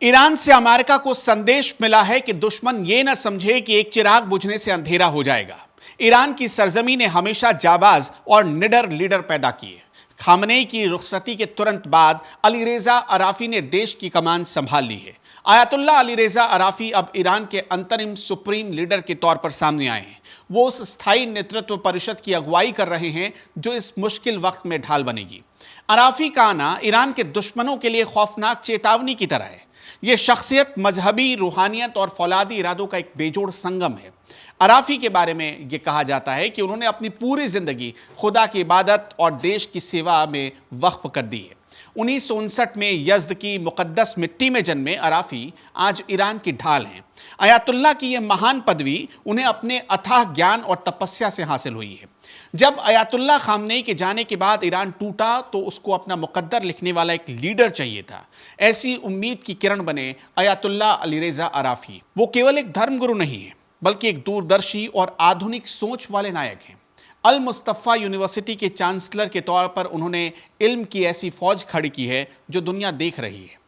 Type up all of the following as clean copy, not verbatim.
Iran से America को संदेश मिला है कि दुश्मन ये न समझे कि एक चिराग बुझने से अंधेरा हो जाएगा। ईरान की सरजमी ने हमेशा जाबाज और निडर लीडर पैदा किए। खामनेई की रुखसती के तुरंत बाद अली रेजा अराफी ने देश की कमान संभाल ली है। आयतुल्लाह अली रेजा अराफी अब ईरान के अंतरिम सुप्रीम लीडर के तौर पर सामने आए हैं। वो उस स्थायी नेतृत्व परिषद की अगुवाई कर रहे हैं जो इस मुश्किल वक्त में ढाल बनेगी। अराफी का आना ईरान के दुश्मनों के लिए खौफनाक चेतावनी की तरह है। यह शख्सियत मजहबी, रूहानियत और फौलादी इरादों का एक बेजोड़ संगम है। अराफी के बारे में यह कहा जाता है कि उन्होंने अपनी पूरी जिंदगी खुदा की इबादत और देश की सेवा में वक्फ कर दी है। 1959 में यज़्द की मुक़द्दस मिट्टी में जन्मे अराफी आज ईरान की ढाल हैं। अयातुल्लाह की यह महान पदवी उन्हें अपने अथाह ज्ञान और तपस्या से हासिल हुई है। जब अयातुल्लाह खामनेई के जाने के बाद ईरान टूटा तो उसको अपना मुकद्दर लिखने वाला एक लीडर चाहिए था। ऐसी उम्मीद की किरण बने अयातुल्लाह अली रेजा अराफी। वो केवल एक धर्मगुरु नहीं है बल्कि एक दूरदर्शी और आधुनिक सोच वाले नायक हैं। अल मुस्तफ़ा यूनिवर्सिटी के चांसलर के तौर पर उन्होंने इल्म की ऐसी फौज खड़ी की है जो दुनिया देख रही है।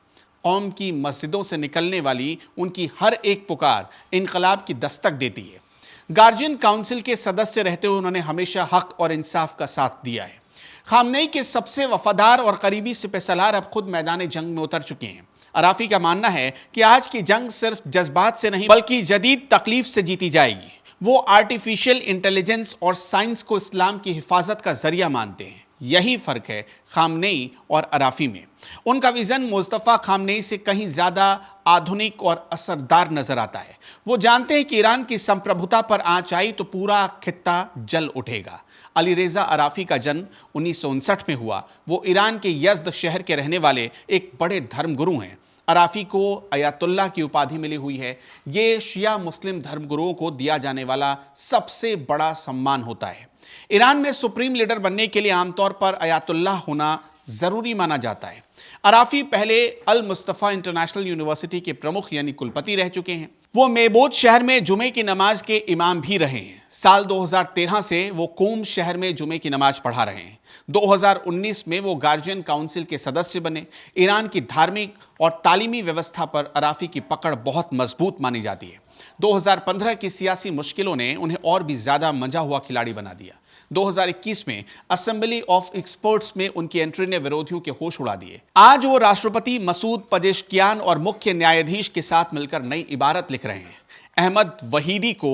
कौम की मस्जिदों से निकलने वाली उनकी हर एक पुकार इनकलाब की दस्तक देती है। गार्जियन काउंसिल के सदस्य रहते हुए उन्होंने हमेशा हक और इंसाफ का साथ दिया है। खामनेई के सबसे वफादार और करीबी सिपहसालार अब खुद मैदान जंग में उतर चुके हैं। अराफी का मानना है कि आज की जंग सिर्फ जज्बात से नहीं बल्कि जदीद तकलीफ से जीती जाएगी। वो आर्टिफिशियल इंटेलिजेंस और साइंस को इस्लाम की हिफाजत का जरिया मानते हैं। यही फर्क है खामनेई और अराफी में। उनका विजन मुस्तफ़ा खामनेई से कहीं ज्यादा आधुनिक और असरदार नजर आता है। वो जानते हैं कि ईरान की संप्रभुता पर आंच आई तो पूरा खित्ता जल उठेगा। अली रेजा अराफी का जन्म 1959 में हुआ। वो ईरान के यज़्द शहर के रहने वाले एक बड़े धर्मगुरु हैं। अराफी को अयातुल्लाह की उपाधि मिली हुई है। ये शिया मुस्लिम धर्मगुरुओं को दिया जाने वाला सबसे बड़ा सम्मान होता है। ईरान में सुप्रीम लीडर बनने के लिए आमतौर पर अयातुल्लाह होना जरूरी माना जाता है। अराफी पहले अल मुस्तफ़ा इंटरनेशनल यूनिवर्सिटी के प्रमुख यानी कुलपति रह चुके हैं। वो मेबोद शहर में जुमे की नमाज के इमाम भी रहे हैं। साल 2013 से वो कोम शहर में जुमे की नमाज पढ़ा रहे हैं। 2019 में वो गार्जियन काउंसिल के सदस्य बने। ईरान की धार्मिक और तालीमी व्यवस्था पर अराफी की पकड़ बहुत मजबूत मानी जाती है। 2015 की सियासी मुश्किलों ने उन्हें और भी ज्यादा मंझा हुआ खिलाड़ी बना दिया। 2021 में असेंबली ऑफ एक्सपर्ट्स में उनकी एंट्री ने विरोधियों के होश उड़ा दिए। आज वो राष्ट्रपति मसूद पेजेश्कियान और मुख्य न्यायाधीश के साथ मिलकर नई इबारत लिख रहे हैं। अहमद वहीदी को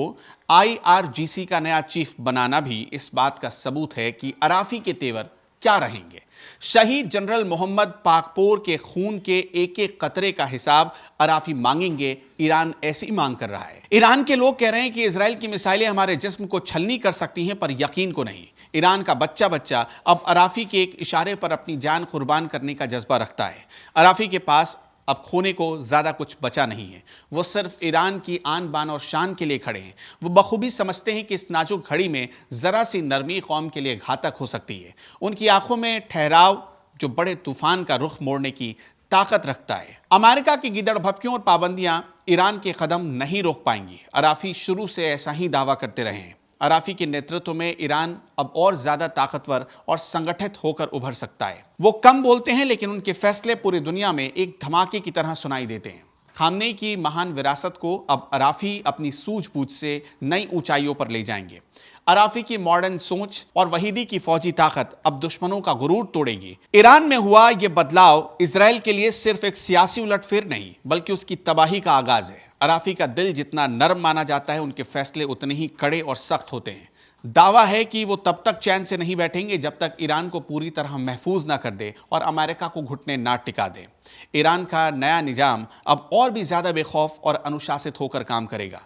IRGC का नया चीफ बनाना भी इस बात का सबूत है कि अराफी के तेवर क्या रहेंगे। शहीद जनरल मोहम्मद पाकपोर के खून के एक एक कतरे का हिसाब अराफी मांगेंगे। ईरान ऐसी मांग कर रहा है। ईरान के लोग कह रहे हैं कि इजराइल की मिसाइलें हमारे जिस्म को छलनी कर सकती हैं, पर यकीन को नहीं। ईरान का बच्चा बच्चा अब अराफी के एक इशारे पर अपनी जान कुर्बान करने का जज्बा रखता है। अराफी के पास अब खोने को ज्यादा कुछ बचा नहीं है। वो सिर्फ ईरान की आन बान और शान के लिए खड़े हैं। वो बखूबी समझते हैं कि इस नाजुक घड़ी में जरा सी नरमी कौम के लिए घातक हो सकती है। उनकी आंखों में ठहराव जो बड़े तूफान का रुख मोड़ने की ताकत रखता है। अमेरिका की गिदड़ भपकियों और पाबंदियां ईरान के कदम नहीं रोक पाएंगी। अराफी शुरू से ऐसा ही दावा करते रहे हैं। अराफी के नेतृत्व में ईरान अब और ज्यादा ताकतवर और संगठित होकर उभर सकता है। वो कम बोलते हैं लेकिन उनके फैसले पूरी दुनिया में एक धमाके की तरह सुनाई देते हैं। खामनेई की महान विरासत को अब अराफी अपनी सूझबूझ से नई ऊंचाइयों पर ले जाएंगे। अराफी की मॉडर्न सोच और वहीदी की फौजी ताकत अब दुश्मनों का गुरूर तोड़ेगी। ईरान में हुआ यह बदलाव इजराइल के लिए सिर्फ एक सियासी उलटफेर नहीं बल्कि उसकी तबाही का आगाज है। अराफी का दिल जितना नर्म माना जाता है, उनके फैसले उतने ही कड़े और सख्त होते हैं। दावा है कि वो तब तक चैन से नहीं बैठेंगे जब तक ईरान को पूरी तरह महफूज ना कर दे और अमेरिका को घुटने ना टिका दे। ईरान का नया निजाम अब और भी ज्यादा बेखौफ और अनुशासित होकर काम करेगा।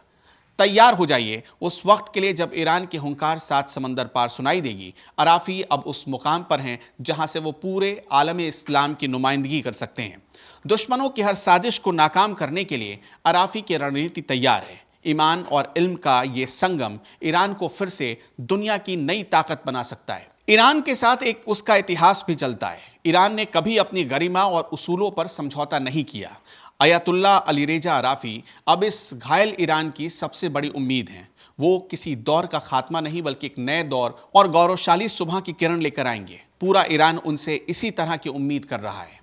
तैयार हो जाइए उस वक्त के लिए जब ईरान की हुंकार 7 समंदर पार सुनाई देगी। अराफी अब उस मुकाम पर हैं जहां से वो पूरे आलम इस्लाम की नुमाइंदगी कर सकते हैं। दुश्मनों की हर साजिश को नाकाम करने के लिए अराफी की रणनीति तैयार है। ईमान और इल्म का ये संगम ईरान को फिर से दुनिया की नई ताकत बना सकता है। ईरान के साथ एक उसका इतिहास भी चलता है। ईरान ने कभी अपनी गरिमा और उसूलों पर समझौता नहीं किया। अयातुल्लाह अली रेजा अराफी अब इस घायल ईरान की सबसे बड़ी उम्मीद हैं। वो किसी दौर का खात्मा नहीं बल्कि एक नए दौर और गौरवशाली सुबह की किरण लेकर आएंगे। पूरा ईरान उनसे इसी तरह की उम्मीद कर रहा है।